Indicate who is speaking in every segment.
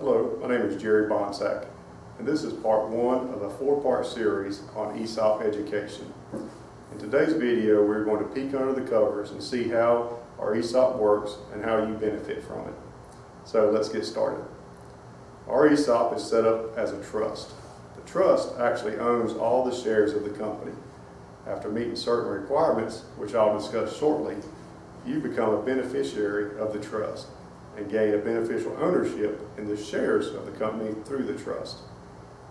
Speaker 1: Hello, my name is Jerry Bohnsack, and this is part one of a four-part series on Esop education. In today's video, we're going to peek under the covers and see how our Esop works and how you benefit from it. So let's get started. Our Esop is set up as a trust. The trust actually owns all the shares of the company. After meeting certain requirements, which I'll discuss shortly, you become a beneficiary of the trust and gain a beneficial ownership in the shares of the company through the trust.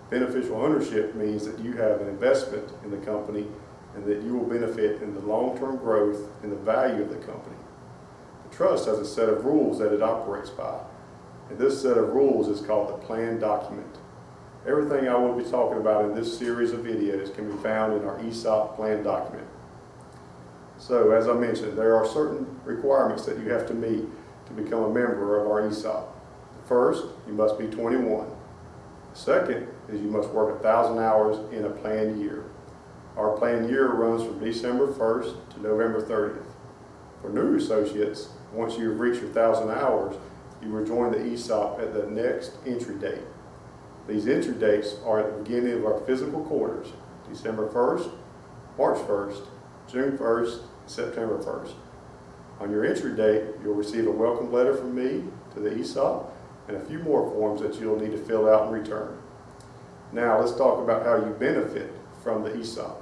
Speaker 1: Beneficial ownership means that you have an investment in the company and that you will benefit in the long-term growth and the value of the company. The trust has a set of rules that it operates by, and this set of rules is called the plan document. Everything I will be talking about in this series of videos can be found in our Esop plan document. So, as I mentioned, there are certain requirements that you have to meet to become a member of our Esop. First, you must be 21. Second is you must work 1,000 hours in a planned year. Our planned year runs from December 1st to November 30th. For new associates, once you've reached your 1,000 hours, you will join the Esop at the next entry date. These entry dates are at the beginning of our physical quarters, December 1st, March 1st, June 1st, September 1st. On your entry date, you'll receive a welcome letter from me to the Esop and a few more forms that you'll need to fill out and return. Now let's talk about how you benefit from the Esop.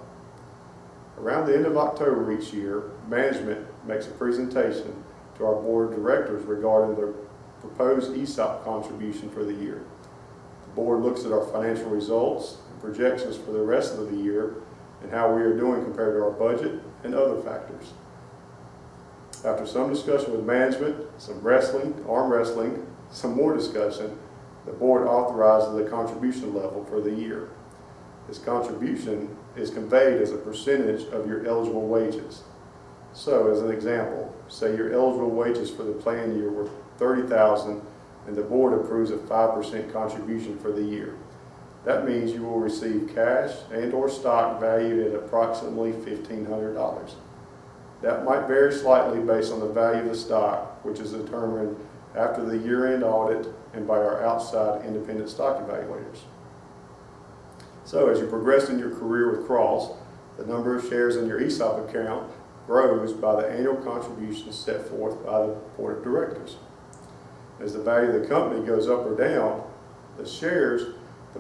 Speaker 1: Around the end of October each year, management makes a presentation to our board of directors regarding the proposed Esop contribution for the year. The board looks at our financial results and projections for the rest of the year and how we are doing compared to our budget and other factors. After some discussion with management, some wrestling, arm wrestling, some more discussion, the board authorizes the contribution level for the year. This contribution is conveyed as a percentage of your eligible wages. So, as an example, say your eligible wages for the planned year were $30,000 and the board approves a 5% contribution for the year. That means you will receive cash and or stock valued at approximately $1,500. That might vary slightly based on the value of the stock, which is determined after the year-end audit and by our outside independent stock evaluators. So as you progress in your career with Cross, the number of shares in your Esop account grows by the annual contributions set forth by the board of directors. As the value of the company goes up or down, the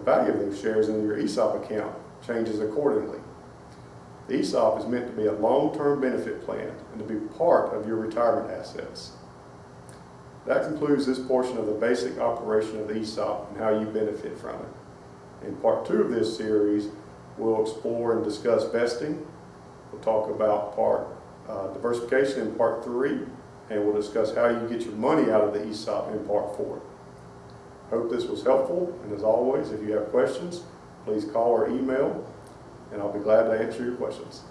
Speaker 1: value of those shares in your Esop account changes accordingly. The Esop is meant to be a long-term benefit plan and to be part of your retirement assets. That concludes this portion of the basic operation of the Esop and how you benefit from it. In part two of this series, we'll explore and discuss vesting. We'll talk about diversification in part three, and we'll discuss how you get your money out of the Esop in part four. Hope this was helpful, and as always, if you have questions, please call or email, and I'll be glad to answer your questions.